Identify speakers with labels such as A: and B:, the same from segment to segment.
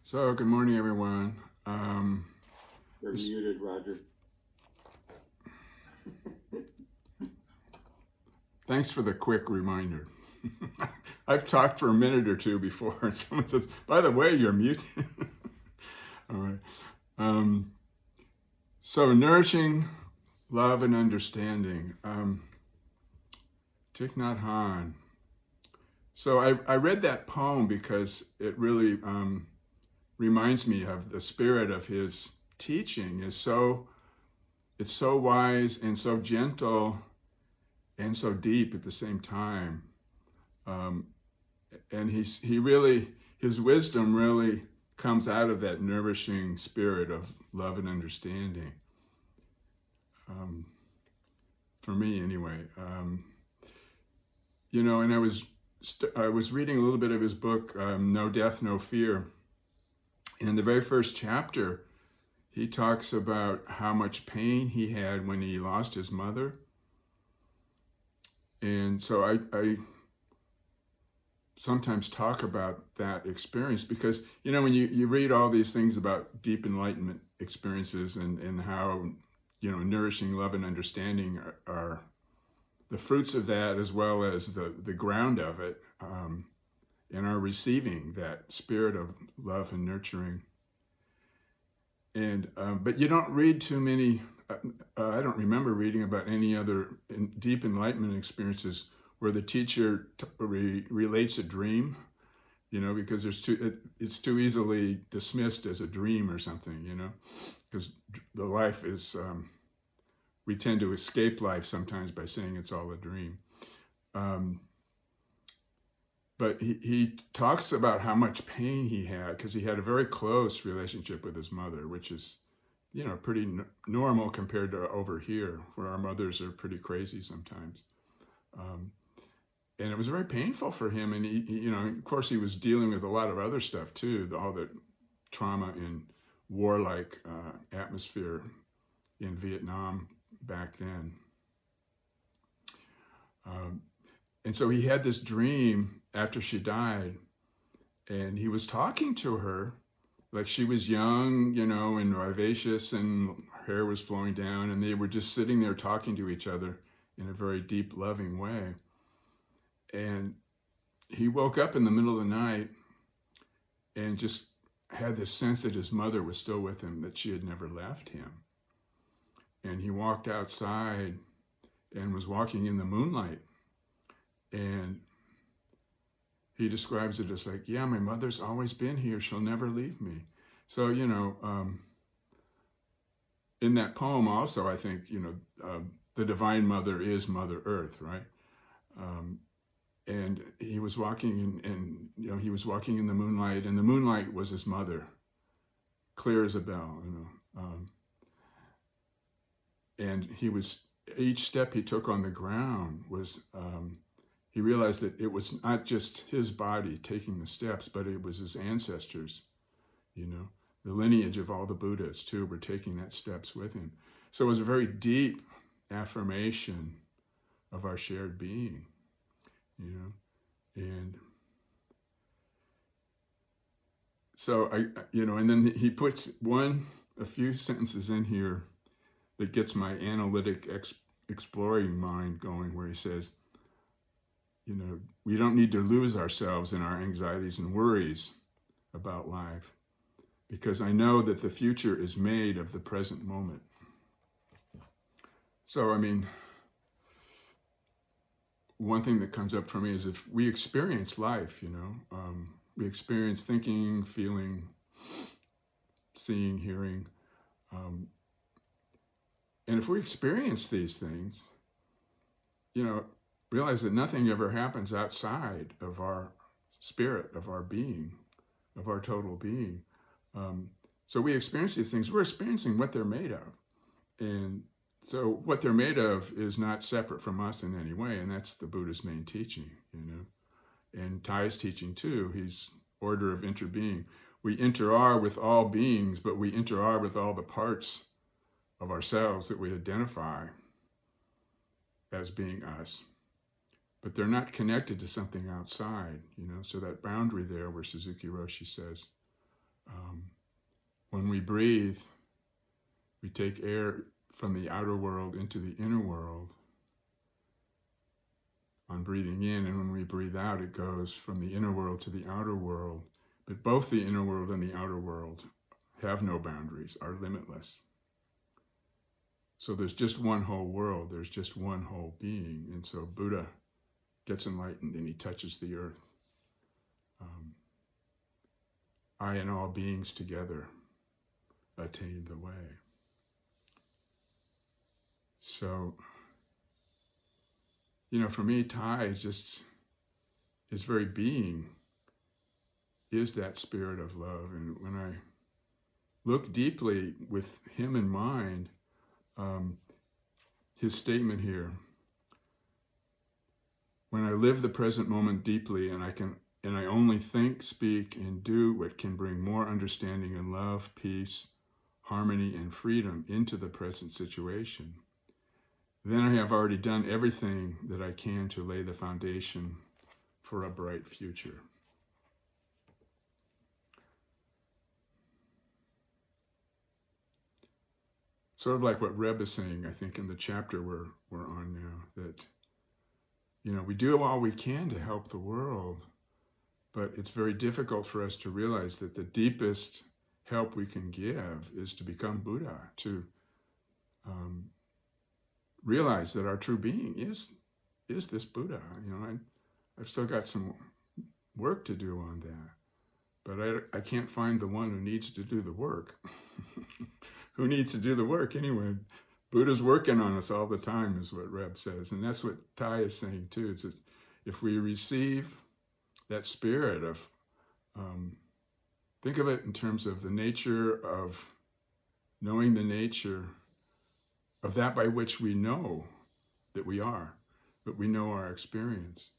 A: So, good morning, everyone.
B: You're muted, Roger.
A: Thanks for the quick reminder. I've talked for a minute or two before, and someone says, by the way, you're muted. All right. So, nourishing love and understanding. Thich Nhat Hanh. So, I read that poem because it really reminds me of the spirit of his teaching. It's so wise and so gentle and so deep at the same time. And his wisdom really comes out of that nourishing spirit of love and understanding. For me, anyway. And I was reading a little bit of his book, No Death, No Fear. And in the very first chapter, he talks about how much pain he had when he lost his mother. And so I sometimes talk about that experience because, when you read all these things about deep enlightenment experiences and how, nourishing love and understanding are the fruits of that as well as the ground of it, and are receiving that spirit of love and nurturing. And but you don't read too many. I don't remember reading about any other deep enlightenment experiences where the teacher relates a dream, because it's too easily dismissed as a dream or something, because the life is, we tend to escape life sometimes by saying it's all a dream. But he talks about how much pain he had because he had a very close relationship with his mother, which is, pretty normal compared to over here, where our mothers are pretty crazy sometimes. And it was very painful for him. And he, of course, he was dealing with a lot of other stuff too, all the trauma in warlike atmosphere in Vietnam back then. And so he had this dream after she died, and he was talking to her like she was young, and vivacious, and her hair was flowing down, and they were just sitting there talking to each other in a very deep, loving way. And he woke up in the middle of the night and just had this sense that his mother was still with him, that she had never left him. And he walked outside and was walking in the moonlight. And he describes it as like, yeah, my mother's always been here. She'll never leave me. So, in that poem also, I think, the Divine Mother is Mother Earth, right? And he was walking and he was walking in the moonlight, and the moonlight was his mother, clear as a bell, and each step he took on the ground was, he realized that it was not just his body taking the steps, but it was his ancestors, the lineage of all the Buddhas too were taking that steps with him. So it was a very deep affirmation of our shared being, and so and then he puts a few sentences in here that gets my analytic exploring mind going, where he says, we don't need to lose ourselves in our anxieties and worries about life, because I know that the future is made of the present moment. So, one thing that comes up for me is if we experience life, we experience thinking, feeling, seeing, hearing, and if we experience these things, realize that nothing ever happens outside of our spirit, of our being, of our total being. So we experience these things, we're experiencing what they're made of. And so what they're made of is not separate from us in any way, and that's the Buddha's main teaching, And Thay's teaching too, his order of interbeing. We inter-are with all beings, but we inter-are with all the parts of ourselves that we identify as being us. but they're not connected to something outside, you know. So that boundary there where Suzuki Roshi says, when we breathe, we take air from the outer world into the inner world on breathing in, and when we breathe out, it goes from the inner world to the outer world. But both the inner world and the outer world have no boundaries, are limitless. So there's just one whole world, there's just one whole being. And so Buddha gets enlightened and he touches the earth. I and all beings together attain the way. So, you know, for me, Thai is just, his very being is that spirit of love. And when I look deeply with him in mind, his statement here, when I live the present moment deeply and I only think, speak, and do what can bring more understanding and love, peace, harmony, and freedom into the present situation, then I have already done everything that I can to lay the foundation for a bright future. Sort of like what Reb is saying, I think, in the chapter we're on now, that, you know, we do all we can to help the world, but it's very difficult for us to realize that the deepest help we can give is to become Buddha, to realize that our true being is this Buddha. You know, I've still got some work to do on that, but I can't find the one who needs to do the work. Who needs to do the work anyway? Buddha's working on us all the time, is what Reb says. And that's what Thai is saying too. It's that if we receive that spirit of, think of it in terms of the nature of knowing the nature of that by which we know that we are, but we know our experience,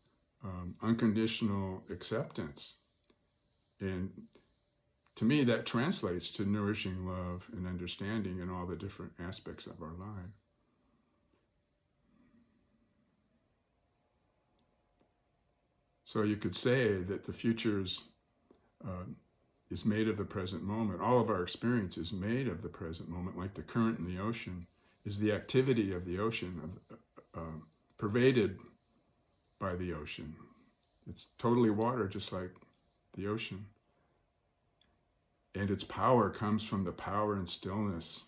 A: unconditional acceptance. And to me, that translates to nourishing love and understanding in all the different aspects of our life. So you could say that the future is made of the present moment. All of our experience is made of the present moment, like the current in the ocean is the activity of the ocean, pervaded by the ocean. It's totally water, just like the ocean. And its power comes from the power and stillness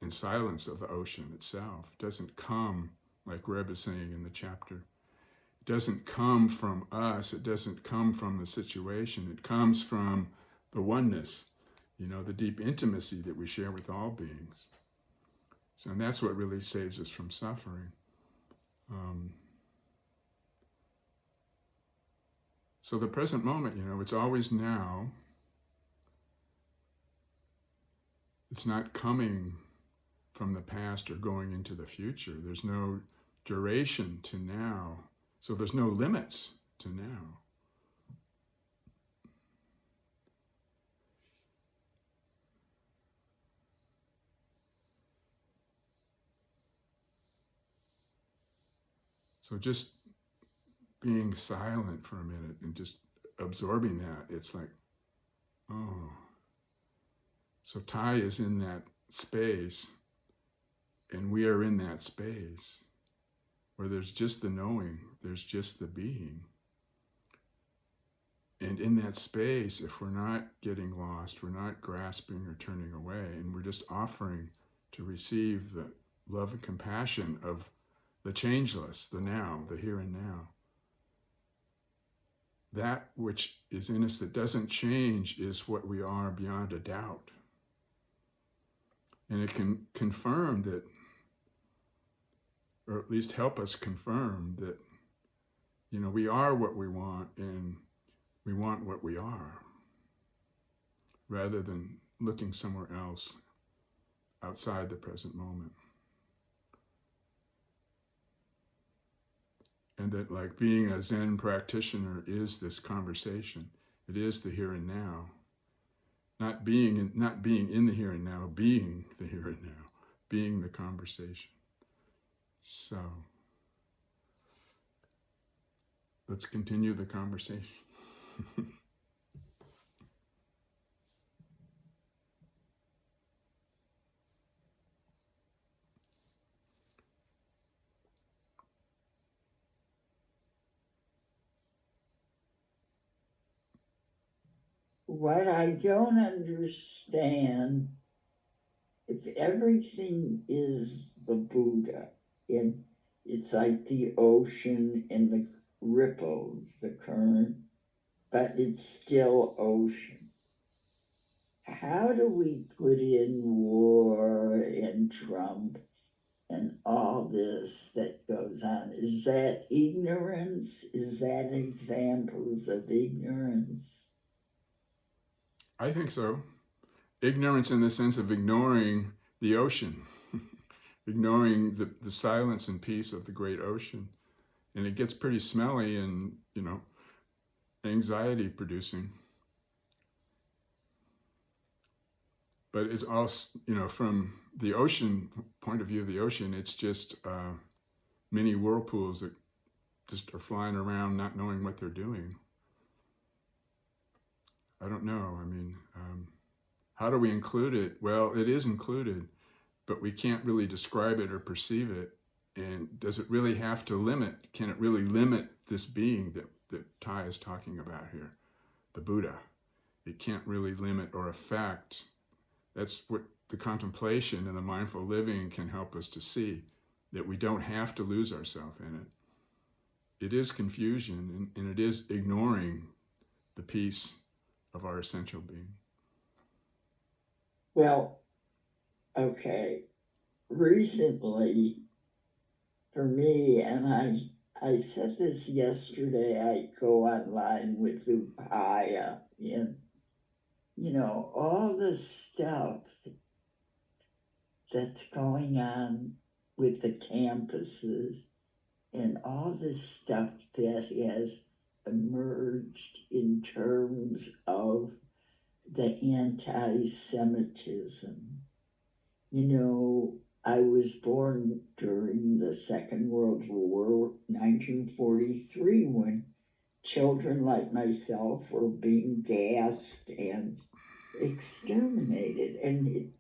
A: and silence of the ocean itself. It doesn't come, like Reb is saying in the chapter, it doesn't come from us, it doesn't come from the situation, it comes from the oneness, you know, the deep intimacy that we share with all beings. So, and that's what really saves us from suffering. So the present moment, you know, it's always now. It's not coming from the past or going into the future. There's no duration to now. So there's no limits to now. So just being silent for a minute and just absorbing that, it's like, oh. So Thai is in that space, and we are in that space where there's just the knowing, there's just the being. And in that space, if we're not getting lost, we're not grasping or turning away, and we're just offering to receive the love and compassion of the changeless, the now, the here and now. That which is in us that doesn't change is what we are beyond a doubt. And it can confirm that, or at least help us confirm that, you know, we are what we want and we want what we are, rather than looking somewhere else outside the present moment. And that, like, being a Zen practitioner is this conversation. It is the here and now. Not being in the here and now, being the here and now, being the conversation. So, let's continue the conversation.
C: What I don't understand, if everything is the Buddha, and it's like the ocean and the ripples, the current, but it's still ocean. How do we put in war and Trump and all this that goes on? Is that ignorance? Is that examples of ignorance?
A: I think so. Ignorance in the sense of ignoring the ocean, ignoring the silence and peace of the great ocean. And it gets pretty smelly and, anxiety producing. But it's also, from the ocean point of view of the ocean, it's just many whirlpools that just are flying around not knowing what they're doing. I don't know. I mean, how do we include it? Well, it is included, but we can't really describe it or perceive it. And does it really have to limit? Can it really limit this being that Tai is talking about here, the Buddha? It can't really limit or affect. That's what the contemplation and the mindful living can help us to see, that we don't have to lose ourselves in it. It is confusion, and it is ignoring the peace of our essential being.
C: Well, okay. Recently, for me, and I said this yesterday, I go online with Upaya, and all the stuff that's going on with the campuses and all this stuff that has emerged in terms of the anti-Semitism. I was born during the Second World War, 1943, when children like myself were being gassed and exterminated. And,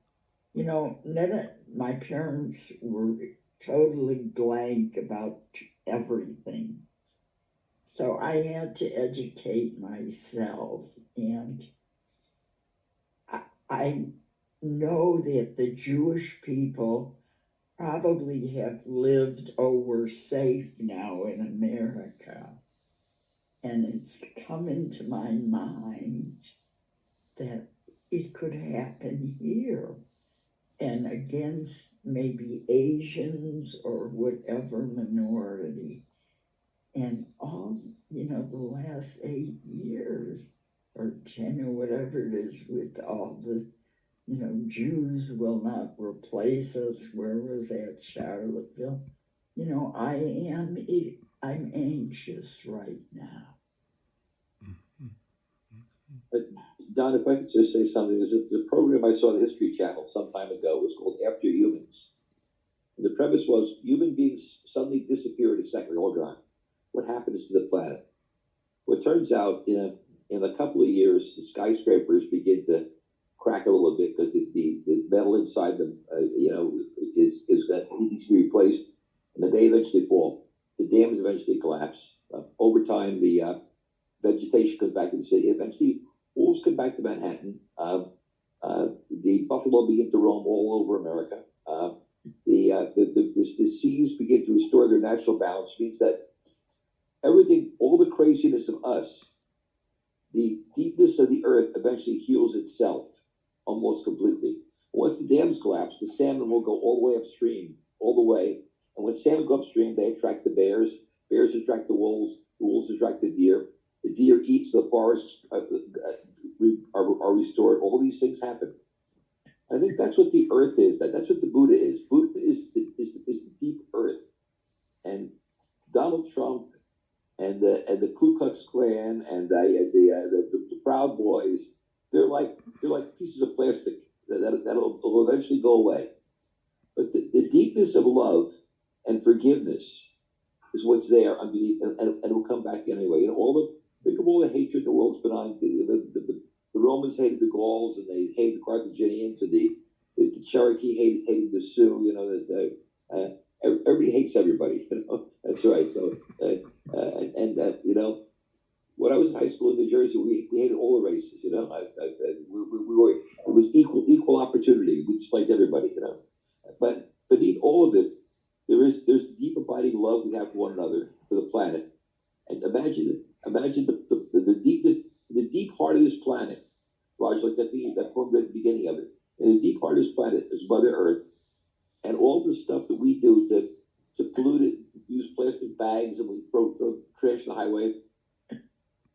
C: none of my parents were totally blank about everything. So I had to educate myself, and I know that the Jewish people probably have lived, we're safe now in America. And it's come into my mind that it could happen here, and against maybe Asians or whatever minority. And all, the last 8 years or 10 or whatever it is, with all the, Jews will not replace us. Where was that, Charlottesville? I'm anxious right now.
D: But Don, if I could just say something, there's a program I saw on the History Channel some time ago. It was called After Humans. And the premise was human beings suddenly disappear in a second, they're all gone. What happens to the planet? Well, it turns out in a couple of years, the skyscrapers begin to crack a little bit because the metal inside them, needs to be replaced, and then they eventually fall. The dams eventually collapse. Over time, the vegetation comes back to the city. Eventually, wolves come back to Manhattan. The buffalo begin to roam all over America. The seas begin to restore their natural balance. Means that everything, all the craziness of us, the deepness of the earth eventually heals itself almost completely. Once the dams collapse, the salmon will go all the way upstream, all the way. And when salmon go upstream, they attract the bears. Bears attract the wolves attract the deer. The deer eats, the forests are restored. All these things happen. I think that's what the earth is. That's what the Buddha is. Buddha is the deep earth. And Donald Trump and the Ku Klux Klan and the Proud Boys, they're like pieces of plastic that'll eventually go away. But the deepness of love and forgiveness is what's there underneath, and it will come back anyway. You know, think of all the hatred the world's been on. The Romans hated the Gauls, and they hated the Carthaginians, and the Cherokee hated the Sioux. You know, everybody hates everybody. You know, that's right. So, you know, when I was in high school in New Jersey, we hated all the races. You know, we were, it was equal opportunity. We disliked everybody. You know, but beneath all of it, there's deep abiding love we have for one another, for the planet. And imagine the deep heart of this planet, Roger, like that poem at the beginning of it. In the deep heart of this planet is Mother Earth, and all the stuff that we do to pollute it, use plastic bags, and we throw trash on the highway.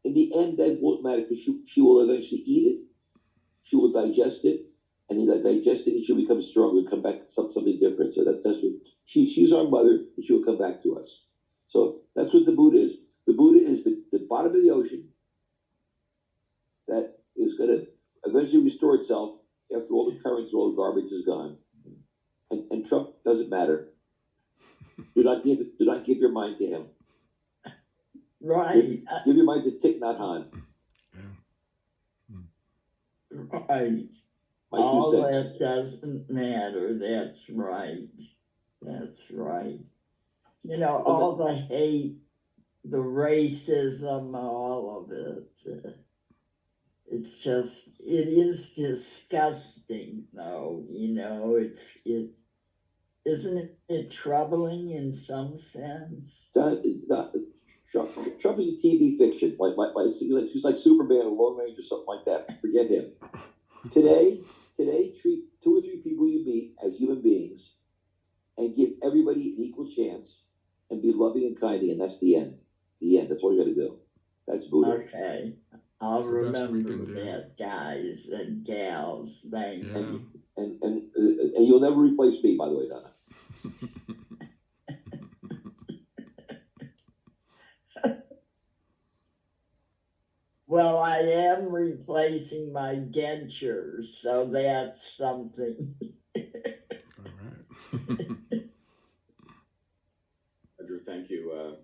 D: In the end, that won't matter, because she will eventually eat it, she will digest it, and in that digesting it, she'll become stronger, come back something different. So that's what she's our mother, and she will come back to us. So that's what the Buddha is. The Buddha is the bottom of the ocean that is going to eventually restore itself after all the currents, all the garbage is gone. And Trump doesn't matter. Do not give your mind to him.
C: Right.
D: Give your mind to Thich Nhat Hanh.
C: Right.
D: My
C: All
D: 2 cents.
C: that doesn't matter. That's right. That's right. You know, all the hate, the racism, all of it. It's just, it is disgusting, though. You know, isn't it troubling in some sense?
D: Trump is a TV fiction. She's like Superman or Lone Ranger, something like that. Forget him. Today, treat 2 or 3 people you meet as human beings, and give everybody an equal chance, and be loving and kind, and that's the end. The end. That's all you got to do. That's Buddha.
C: Okay. I'll remember that, guys and gals. Thank you.
D: And you'll never replace me, by the way, Donna.
C: Well, I am replacing my denture, so that's something.
A: All right.
B: Roger, thank you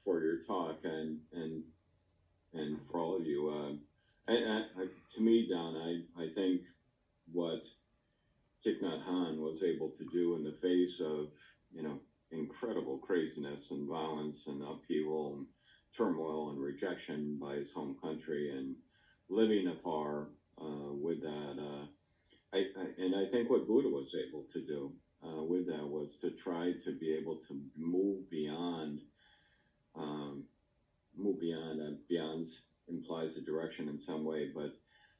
B: for your talk and for all of you. To me, Don, I think what Thich Nhat Hanh was able to do in the face of, you know, incredible craziness and violence and upheaval and turmoil and rejection by his home country, and living afar with that. I think what Buddha was able to do with that was to try to be able to move beyond. Beyond implies a direction in some way, but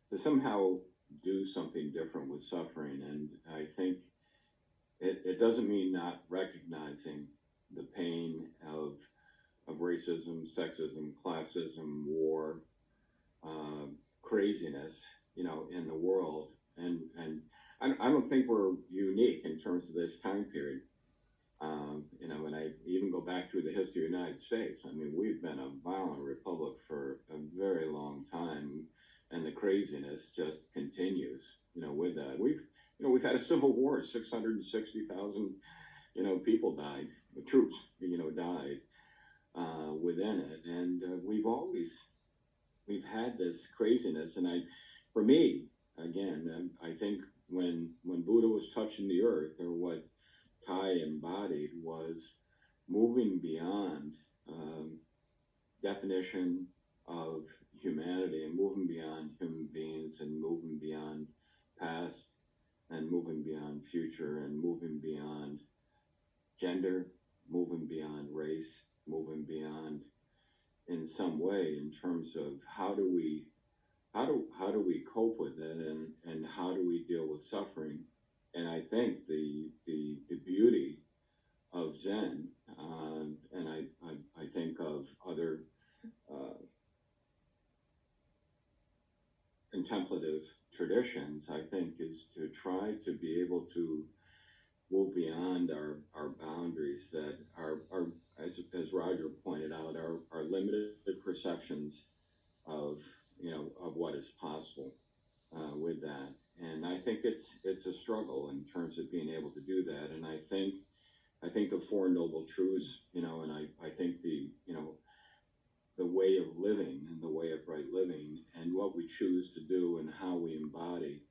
B: to somehow do something different with suffering. And I think it doesn't mean not recognizing the pain of racism, sexism, classism, war, craziness, you know, in the world. And I don't think we're unique in terms of this time period. You know, and I even go back through the history of the United States. I mean, we've been a violent republic for a very long time, and the craziness just continues. You know, with that, we've had a civil war. 660,000, you know, people died. The troops, you know, died within it, and we've had this craziness. And for me, again, I think when Buddha was touching the earth, or what Thai embodied, was moving beyond definition of humanity, and moving beyond human beings, and moving beyond past, and moving beyond future, and moving beyond gender, moving beyond race, moving beyond in some way, in terms of how do we cope with it, and how do we deal with suffering. And I think the beauty of Zen, and I think of other contemplative traditions, I think, is to try to be able to move beyond our boundaries that are as Roger pointed out, our limited perceptions of, you know, of what is possible with that. And I think it's a struggle in terms of being able to do that. And I think the Four Noble Truths, you know, and I think what we choose to do and how we embody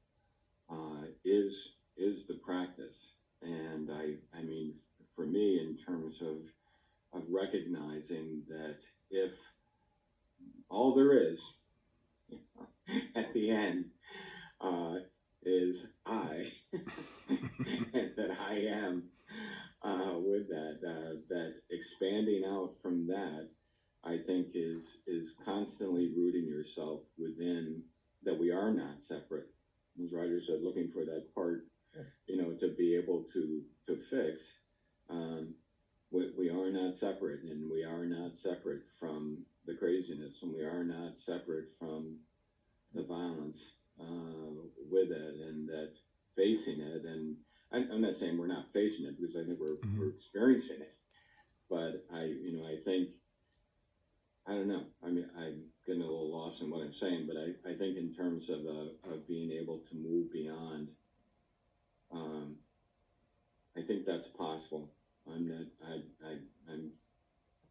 B: is the practice. And I mean, for me, in terms of recognizing that if all there is at the end is I, and that I am with that expanding out from that, I think is constantly rooting yourself within that we are not separate. As Roger said, looking for that part, to be able to fix. We are not separate, and we are not separate from the craziness, and we are not separate from the violence with it, and that facing it. And I'm not saying we're not facing it, because I think we're experiencing it. But I think, I don't know. I mean, I'm getting a little lost in what I'm saying, but I think in terms of being able to move beyond, I think that's possible.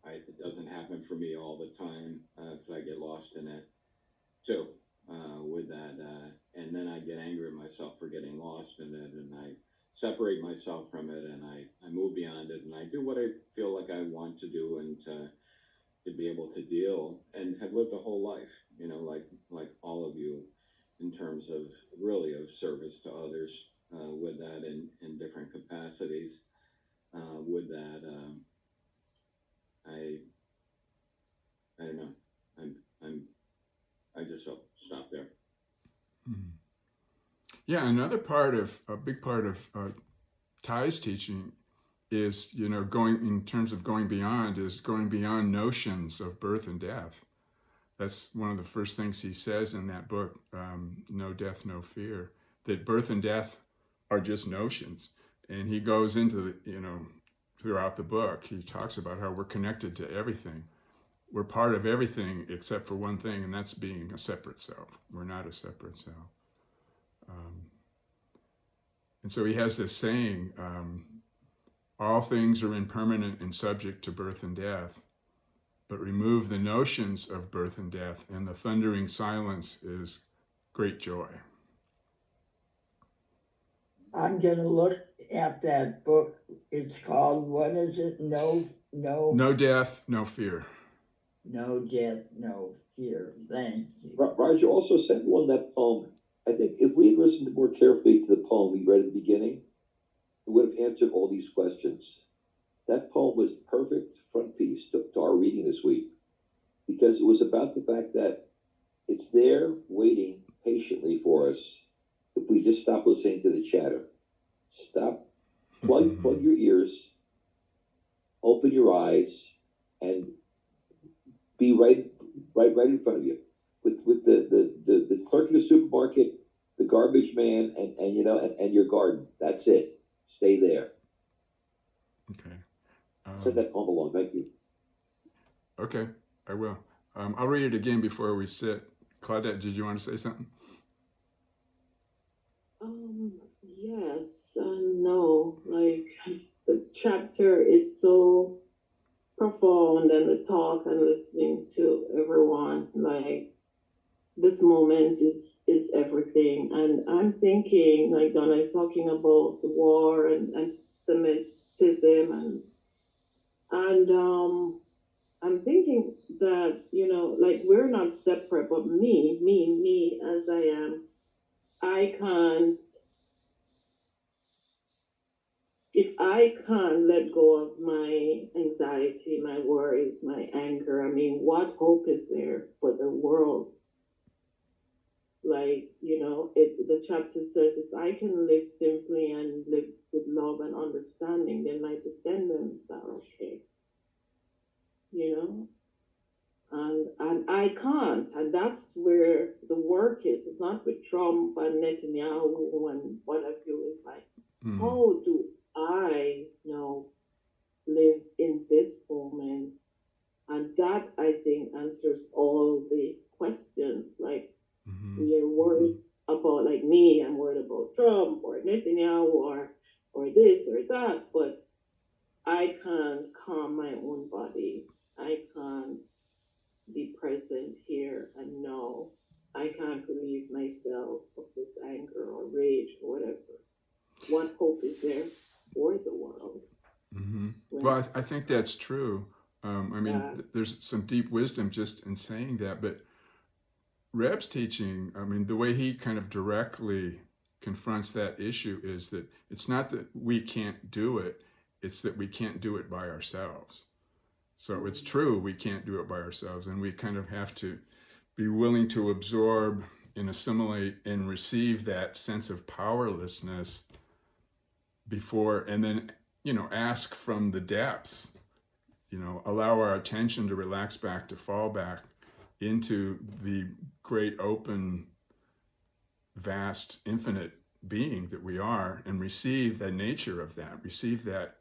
B: It doesn't happen for me all the time, because I get lost in it too, with that, and then I get angry at myself for getting lost in it, and I separate myself from it, and I move beyond it, and I do what I feel like I want to do, and to be able to deal, and have lived a whole life, like all of you, in terms of really of service to others, with that in different capacities, with that. I don't know. I just stop there.
A: Yeah, a big part of Ty's teaching is, going in terms of going beyond notions of birth and death. That's one of the first things he says in that book, No Death, No Fear, that birth and death are just notions. And he goes into throughout the book, he talks about how we're connected to everything. We're part of everything except for one thing, and that's being a separate self. We're not a separate self. And so he has this saying, all things are impermanent and subject to birth and death, but remove the notions of birth and death, and the thundering silence is great joy.
C: I'm going to look at that book. It's called, what is it? No
A: Death, No Fear.
C: No Death, No Fear. Thank you.
D: Roger also sent one, that poem. I think if we had listened more carefully to the poem we read at the beginning, it would have answered all these questions. That poem was perfect front piece to our reading this week, because it was about the fact that it's there waiting patiently for us if we just stop listening to the chatter. Stop, plug your ears, open your eyes, and be right in front of you. With the clerk in the supermarket, the garbage man, and your garden. That's it. Stay there.
A: Okay.
D: Send that poem along. Thank you.
A: Okay, I will. I'll read it again before we sit. Claudette, did you want to say something?
E: Yes and no. Like, the chapter is so profound, and the talk and listening to everyone, like, this moment is everything. And I'm thinking, like Donna is talking about the war and anti-Semitism, and I'm thinking that, like, we're not separate, but me as I am, if I can't let go of my anxiety, my worries, my anger, I mean, what hope is there for the world? Like, the chapter says, if I can live simply and live with love and understanding, then my descendants are okay. And I can't. And that's where the work is. It's not with Trump and Netanyahu and what have you. It's like, how do I live in this moment? And that, I think, answers all the questions. Like, we are worried about, like me, I'm worried about Trump or Netanyahu or this or that, but I can't calm my own body. I can't be present here and know. I is there for the world.
A: Mm-hmm.
E: When,
A: Well, I think that's true. I mean,
E: uh,
A: there's some deep wisdom just in saying that, but Reb's teaching, I mean, the way he kind of directly confronts that issue is that it's not that we can't do it, it's that we can't do it by ourselves. So it's true, we can't do it by ourselves, and we kind of have to be willing to absorb and assimilate and receive that sense of powerlessness before, and then, ask from the depths, allow our attention to relax back, to fall back into the great open, vast, infinite being that we are, and receive the nature of that, receive that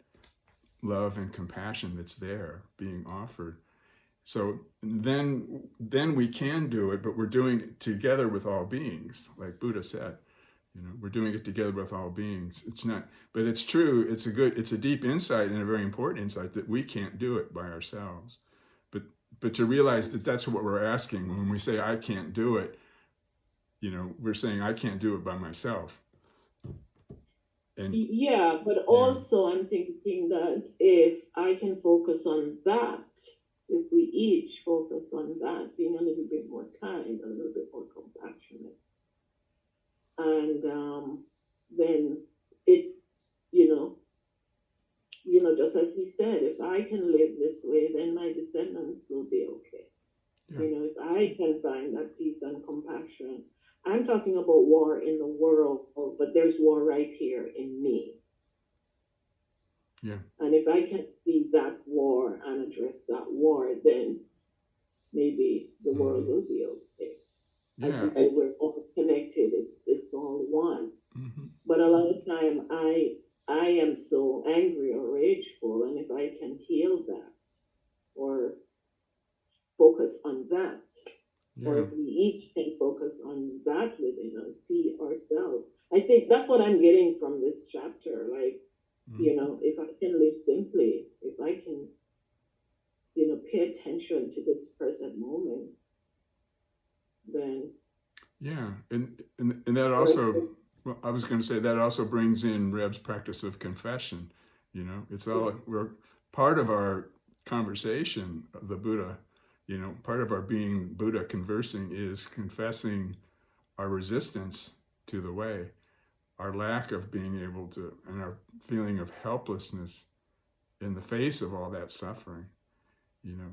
A: love and compassion that's there being offered. So then we can do it, but we're doing it together with all beings, like Buddha said. We're doing it together with all beings. It's not, but it's true. It's a deep insight and a very important insight that we can't do it by ourselves. But to realize that that's what we're asking when we say I can't do it. We're saying I can't do it by myself. And
E: yeah, but also I'm thinking that if I can focus on that, if we each focus on that, being a little bit more kind, a little bit more compassionate, and then it, just as he said, if I can live this way, then my descendants will be okay.
A: Yeah.
E: If I can find that peace and compassion, I'm talking about war in the world, but there's war right here in me.
A: Yeah.
E: And if I can see that war and address that war, then maybe the world will be okay.
A: Yeah.
E: As you say, we're all connected. It's all one.
A: Mm-hmm.
E: But a lot of time, I am so angry or rageful, and if I can heal that or focus on that, or if we each can focus on that within us, see ourselves. I think that's what I'm getting from this chapter. Like, if I can live simply, if I can, pay attention to this present moment, then.
A: Yeah, and that also, well, I was going to say that also brings in Reb's practice of confession. It's all, we're part of our conversation of the Buddha. Part of our being Buddha conversing is confessing our resistance to the way, our lack of being able to, and our feeling of helplessness in the face of all that suffering.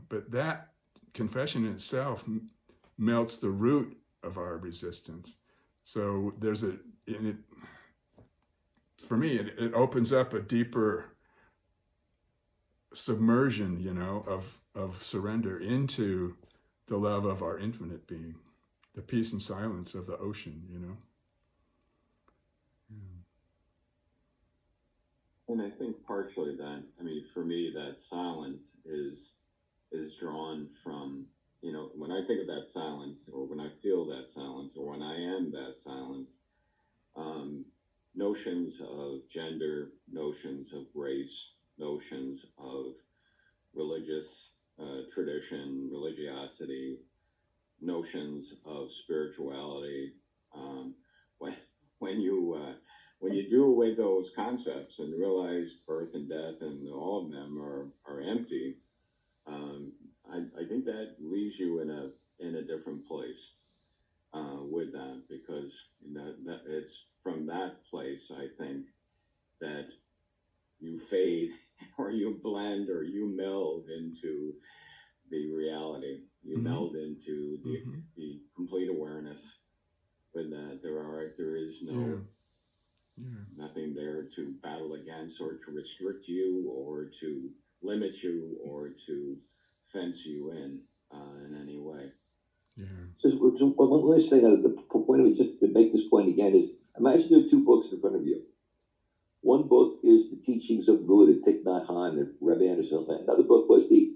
A: But that confession in itself melts the root of our resistance. So for me, it opens up a deeper submersion, of surrender into the love of our infinite being, the peace and silence of the ocean,
B: And I think partially that, for me, that silence is drawn from, when I think of that silence, or when I feel that silence, or when I am that silence, notions of gender, notions of race, notions of religious tradition, religiosity, notions of spirituality. When you do away those concepts and realize birth and death and all of them are empty, I think that leaves you in a different place with that, because that it's from that place, I think, that you fade or you blend or you meld into the reality. You meld into the complete awareness with that there is nothing there to battle against or to restrict you or to limit you or to fence you in any way.
D: Yeah. So one last thing, the point of it, just to make this point again, is imagine there are two books in front of you. One book is the teachings of Buddha, Thich Nhat Hanh, and Reb Anderson. Another book was a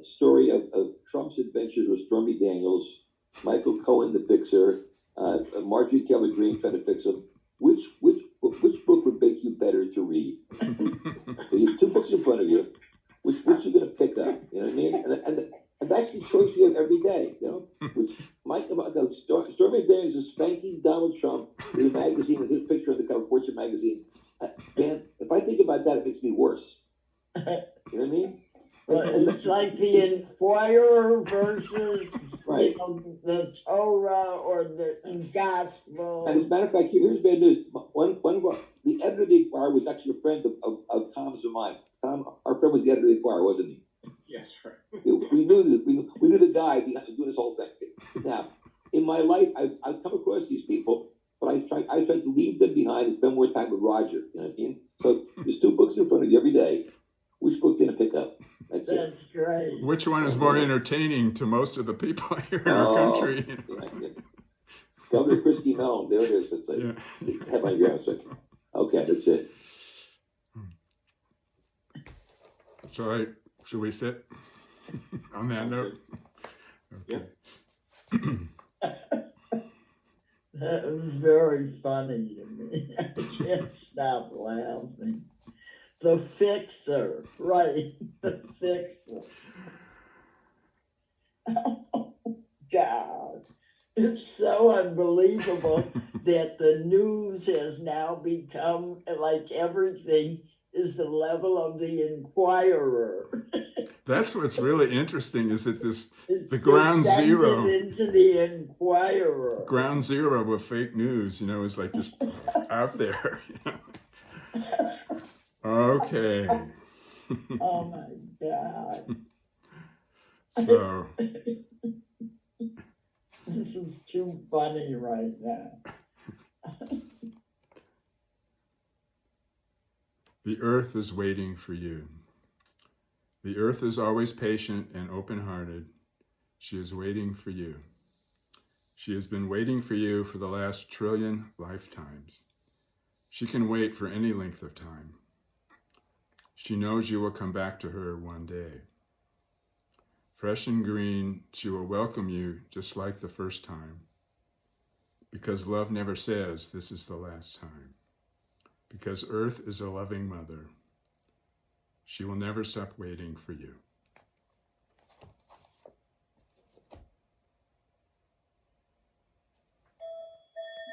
D: story of Trump's adventures with Stormy Daniels, Michael Cohen, the fixer, Marjorie Taylor Greene trying to fix him. Which book would make you better to read? Okay, you have two books in front of you. Which you're going to pick up? You know what I mean? And that's the choice we have every day. Stormy Daniels is spanking Donald Trump with a magazine with his picture on the cover, Fortune magazine. Man, if I think about that, it makes me worse. You know what I mean?
C: It's like the Inquirer versus
D: Right.
C: The Torah or the Gospel.
D: And as a matter of fact, here's bad news. The editor of the Inquirer was actually a friend of Tom's of mine. Tom, our friend was the editor of the Inquirer, wasn't he?
B: Yes, right.
D: We knew this. We knew the guy behind doing this whole thing. Now, in my life, I've come across these people, but I tried to leave them behind and spend more time with Roger. You know what I mean? So there's 2 books in front of you every day. Which book can I pick up?
C: That's great.
A: Which one is more entertaining to most of the people here in our country?
D: Yeah. Governor Christie Mellon, there it is. It's like,
A: Yeah.
D: headline graph. Okay, that's it.
A: Should we sit on that note? Okay.
C: That was very funny to me. I can't stop laughing. The Fixer, right? The Fixer. Oh, God. It's so unbelievable that the news has now become like everything is the level of the Inquirer.
A: That's what's really interesting is that
C: It's
A: the ground zero
C: into the Inquirer.
A: Ground zero of fake news, is like just out there. Okay.
C: Oh my God.
A: So
C: this is too funny right now.
A: the earth is waiting for you. The earth is always patient and open-hearted. She is waiting for you. She has been waiting for you for the last trillion lifetimes. She can wait for any length of time. She knows you will come back to her one day. Fresh and green, she will welcome you just like the first time. Because love never says this is the last time. Because Earth is a loving mother. She will never stop waiting for you.